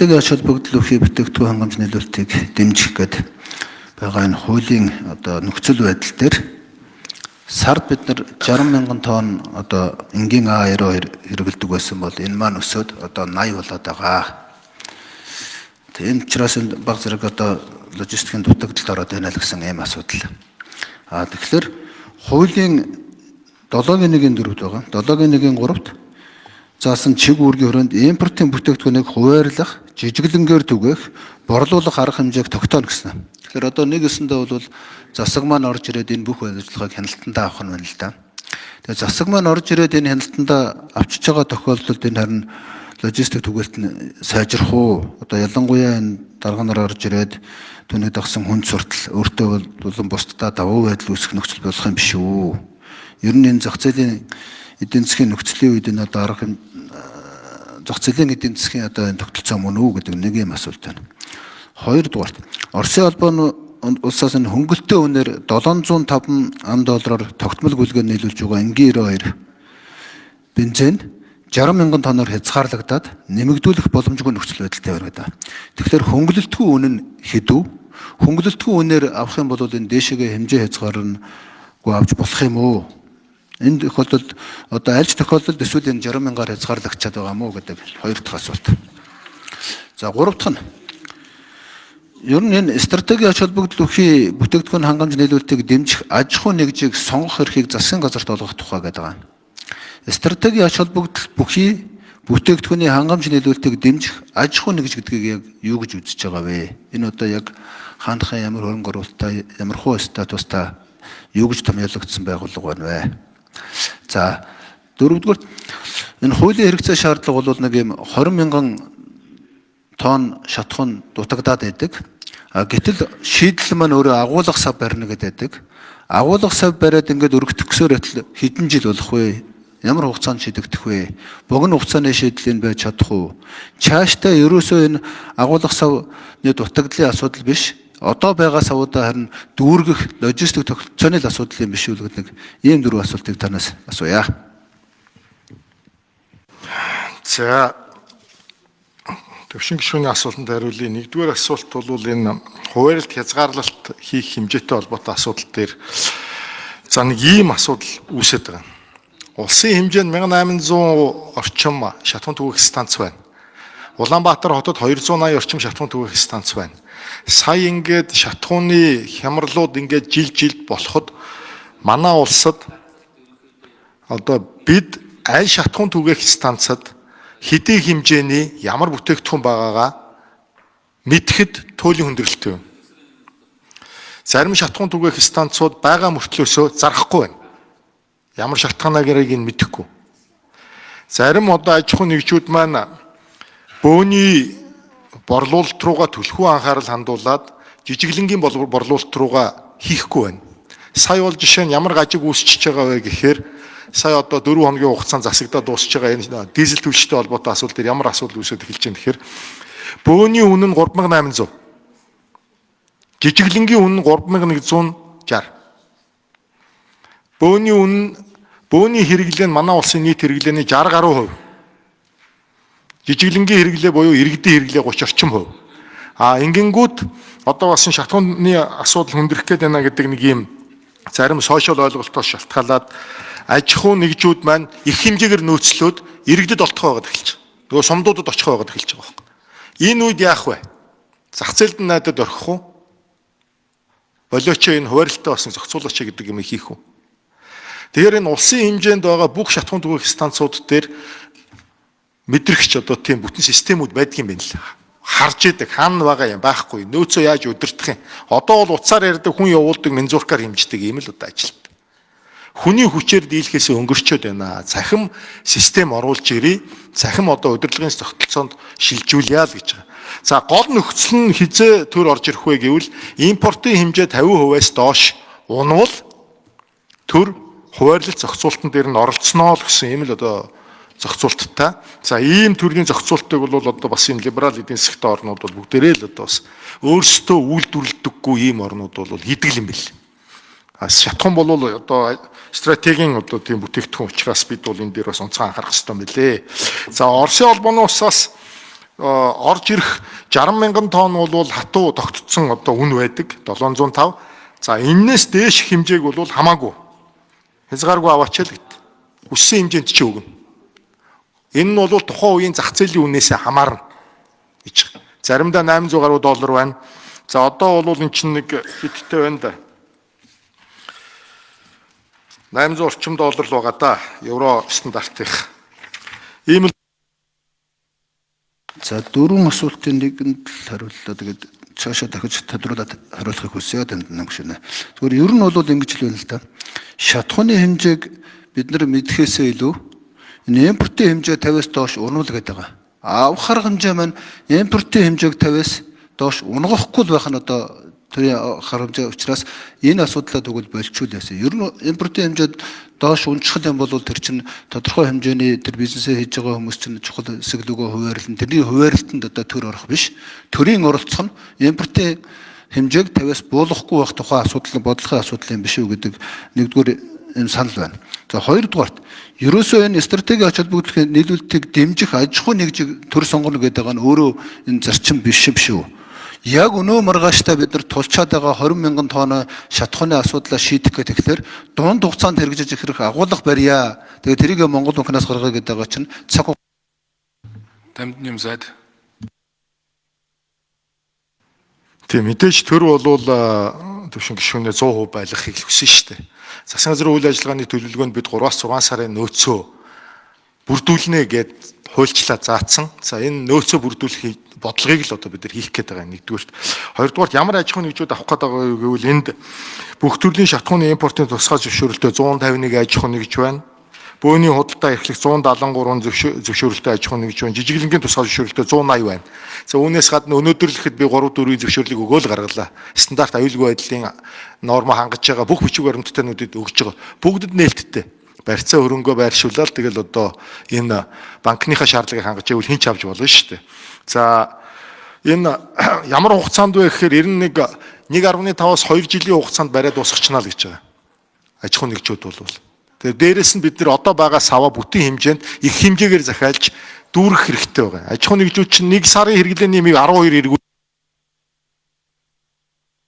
стратеги ач холбогдол бүхий бүтээгдэхүүн хангамж нийлүүлэлтийг дэмжих гээд байгаа энэ хуулийн нөхцөл байдал дээр сард бид нар 60 мянган тонн энгийн А92 хэрэглэдэг байсан бол энэ маань өсөөд 80 болоод байгаа. Энэ учраас баг зэрэг логистикийн дутагдалд ороод байна л гэсэн ийм асуудал. Тэгэхээр хуулийн 7.1-ийн 4-д байгаа. 7.1-ийн 3-д заасан чиг үүргийн хүрээнд импортын бүтээгдэхүүнийг хуваарлах, жижиглэнгээр түгээх, борлуулах арга хэмжээг тогтооно гэсэн. Тэгэхээр нэгэсэндээ бол засаг маань орж ирээд энэ бүх ажиллагааг хяналтандаа авах нь байна л да. Тэгээ засаг маань орж ирээд энэ хяналтандаа авчиж байгаа тохиолдолд энэ харин логистик түгээлт нь сайжрах уу? Ялангуяа энэ дарга нар орж ирээд түүний дагсан хүнд суртал өөртөө болон бусдад давуу байдал үүсгэх нөхцөл болох юм биш үү? Ер нь энэ зах зээлийн эдийн засгийн нөхцөлийн үед энэ зах зээлийн эдийн засгийн энэ тогтолцоо мөн үү гэдэг нэг юм асуулт байна. Хоёрдугаарт Оросын холбооны улсаас энэ хөнгөлтөө үнээр $705 тогтмол гүйлгээ нийлүүлж байгаа энгийн 92 бензин 60 мянган тонноор хязгаарлагдаад нэмэгдүүлэх боломжгүй нөхцөл байдалтай байна гэдэг. Тэгэхээр хөнгөлөлтгүй үнэ нь хэдүү? Хөнгөлөлтгүй үнээр авах юм бол энэ дээшээгээ хэмжээ хязгааргүй авч болох юм уу? Энэ тохиолдолд аль ч тохиолдолд эсвэл энэ 60 мянгаар хязгаарлагдчихад байгаа мó гэдэг хоёр дахь асуулт. За гурав дахь нь ер нь энэ стратеги ач холбогдол бүхий бүтээгдэхүүн хангамж нийлүүлэлтийг дэмжих аж ахуй нэгжийг сонгох эрхийг засгийн газарт олгох тухай гэдэг байгаа. Стратеги ач холбогдол бүхий бүтээгдэхүүний хангамж нийлүүлэлтийг дэмжих аж ахуй нэгж гэдгийг яг юу гэж үзэж байгаа вэ? Энэ яг хаанхын ямар хөрөнгө оруулалттай, ямар хуу статустай юу гэж томьёологдсон байгууллага байна вэ? За дөрөвдүгээр энэ хуулийн хэрэгцээ шаардлага бол нэг юм 20 мянган тонн шатхуун дутагдаад байдаг. Гэтэл шийдэл маань өөрөө агуулга сав барина гэдэг. Агуулга сав бариад ингээд өргөдөх гэсээр хэдэн жил болох вэ? Ямар хугацаанд шийдэгдэх вэ? Богино хугацааны шийдэл энэ байж чадах уу? Цаашдаа ерөөсөө энэ агуулга савны дутагдлын асуудал биш. Одоо байгаа савуудаа харин дүүргэх логистик тогтолцооны асуудал юм биш үү гэдэг нэг ийм дөрвөн асуултыг танаас асууя. За төвшин гишүүний асуултанд хариулъя. Нэгдүгээр асуулт бол энэ хуваарлалт хязгаарлалт хийх хэмжээтэй холбоотой асуудал дээр нэг ийм асуудал үүсэж байгаа. Улсын хэмжээнд 1800 орчим шатхуун түгээх станц байна. Улаанбаатар хотод 280 орчим шатхуун түгээх станц байна. Сая ингээд шатхууны хямралууд ингээд жилд болоход манай улсад бид аль шатхуун түгээх станцад хэдийн хэмжээний ямар бүтээгдэхүүн байгаагаа мэдхэд туйлын хүндрэлтэй. Зарим шатхуун түгээх станцууд байгаа мөртлөөсөө зарахгүй байна. Ямар шалтгаанаарыг нь мэдэхгүй. Зарим аж ахуй нэгжүүд маань бөөний борлуулалт руугаа түлхүү анхаарал хандуулад жижиглэнгийн борлуулалт руугаа хийхгүй байна. Сая бол жишээ нь ямар гажиг үүсчихэж байгаа вэ гэхээр сая 4 хоногийн хугацаанд засагдаад дуусч байгаа энэ дизель түлштэй холбоотой асуудал дээр ямар асуудал үүсэж эхэлж байна гэхээр бөөний үнэ нь 3800. Жижиглэнгийн үнэ нь 3160. Бөөний хэрэглээ нь манай улсын нийт хэрэглээний 60 гаруй %. Жижиглэнгийн хэрэглээ буюу иргэдийн хэрэглээ 30 орчим %. Ингэнгүүт бас шатхууны асуудал хүндрэх гээд байна гэдэг нэг юм зарим сошиал ойлголтоос шалтгаалаад аж ахуй нэгжүүд маань их хэмжээгээр нөөцлөөд иргэдэд олдох байгаад эхэлж байгаа. Нөгөө сумдуудад очих байгаад эхэлж байгаа юм. Энэ үед яах вэ? Зах зээлд найдад орхих уу? Болооч энэ хуваарлалтаа бас зохицуулаач гэдэг юм хийх үү? Тэгэхээр энэ улсын хэмжээнд байгаа бүх шатхуун түгээх станцууд дээр мэдрэгч тийм бүтэн системүүд байдаг юм байна л. Харж идэг хаана байгаа юм байхгүй. Нөөцөө яаж удирдах юм. Одоо бол утсаар ярьдаг хүн явуулдаг мензуркаар хэмждэг ийм л ажилт. Хүний хүчээр дийлэхээс өнгөрчөөд байна. Цахим систем оруулж ирээ. Цахим удирдлагын тогтолцоонд шилжүүлъя л гэж байгаа. За гол нөхцөл нь хизээ төр орж ирэх вэ гэвэл импортын хэмжээ 50%-аас доош унвал төр хуваарлалт зохицуулалтын дээр нь оролцсноо л гэсэн ийм л зохицуулттай. За ийм төрлийн зохицуултыг бол бас энэ либерал эдийн засгийн орнууд бол бүгдээрээ л бас өөрсдөө үйлдвэрлэдэггүй ийм орнууд бол хийдэг юм бэл. Шатхуун бол стратегийн тийм бүтээгдэхүүн учраас бид бол энэ дээр бас онцгой анхаарах хэрэгтэй мэлээ. За Оросын холбооны улсаас орж ирэх 60 мянган тонн бол хатуу тогтцсон одоо үн байдаг 705. За энэс дээш хэмжээг бол хамаагүй хязгааргүй аваачаал гэт. Хүссэн хэмжээнд чи өгнө. Энэ нь бол тухайн үеийн зах зээлийн үнээсээ хамаарна гэж. Заримдаа 800 гаруй доллар байна. За одоо бол эн чинь нэг хиттэй байна да. 800 орчим доллар л байгаа да. Евро стандартын. Ийм л. За дөрвөн асуултын нэгэнд л хариуллаа. Тэгээд цаашаа дахиж тодруулаад хариулахыг хүсье танд гүшинэ. Зүгээр ер нь бол ингэж л байна л да. Шатхууны хэмжээг бид нар мэдхээсээ илүү энэ импортын хэмжээ 50-аас доош унавал гэдэг байгаа. Авах арга хэмжээ маань импортын хэмжээг 50-аас доош унгахгүй л байх нь одоо төрийн арга хэмжээ учраас энэ асуудлаа тэгвэл болчихулаасаа. Ер нь импортын хэмжээд доош унчихал юм бол тэр чинь тодорхой хэмжээний тэр бизнесээ хийж байгаа хүмүүс чинь чухал хэсэг лүгөө хуваарлан тэрний хуваарлалтанд одоо төр орох биш. Төрийн оролцох нь импортын хэмжээг 50-аас буулгахгүй байх тухай асуудал бодлогын асуудал юм биш үү гэдэг нэгдүгээр энэ санал байна. За хоёрдугаарт ерөөсөө энэ стратеги ач холбогдлын нийлүүлэлтийг дэмжих аж ахуй нэгжийг төр сонгоно гэдэг байгаа нь өөрөө энэ зарчим биш шүү. Яг өнөө маргааштай бид нар тулчаад байгаа 20 мянган тонны шатхууны асуудлаа шийдэх гэх тэгэхээр дунд хугацаанд хэрэгжиж ирэх агуулга барья. Тэгээ тэрийг Монгол банкнаас гаргая гэдэг байгаа чинь цаг Тамд юм зайд. Тийм мэдээж төр болвол төвшин гишүүнээ 100% байлгахыг хүсэн шүү дээ. Засгийн газрын үйл ажиллагааны төлөвлөгөөнд бид 3-аас 6 сарын нөөцөө бүрдүүлнэ гэд хуульчлаа заасан. За энэ нөөцөө бүрдүүлэх бодлогыг л одоо бид нар хийх гээд байгаа нэгдүгээрт. Хоёрдугаарт ямар аж ахуйн нэгжүүд авах гээд байгаа гэвэл энд бүх төрлийн шатхууны импортын тусгай зөвшөөрөлтөд 151 аж ахуйн нэгж байна. Бөөний худалдаа эрхлэх 173 зөвшөөрөлтөд аж ахуйн нэгж байна. Жижиглэнгийн тусгай зөвшөөрөлтөд 180 байна. За үүнээс гадна өнөөдөр л ихэд би 3-4 зөвшөөрлийг өгөөл гаргалаа. Стандарт аюулгүй байдлын норма хангаж байгаа бүх бичиг баримттайнуудад өгж байгаа. Бүгдэд нээлттэй. Барьцаа хөрөнгөө байршуулаад тэгэл одоо энэ банкныхаа шаардлагыг хангаж ивэл хинч авч болно шүү дээ. За энэ ямар хугацаанд вэ гэхээр 1.5-аас 2 жилийн хугацаанд бариад дуусгачнаа л гэж байгаа. Аж ахуйн нэгжүүд бол. Тэгээ дээрэс нь бид нар одоо байгаа сава бүтэн хэмжээнд их хэмжээгээр захиалж дүүрэх хэрэгтэй байгаа. Аж ахуйн нэгжүүд чинь 1 сарын хэрэглээний нэмийг 12 эргүүл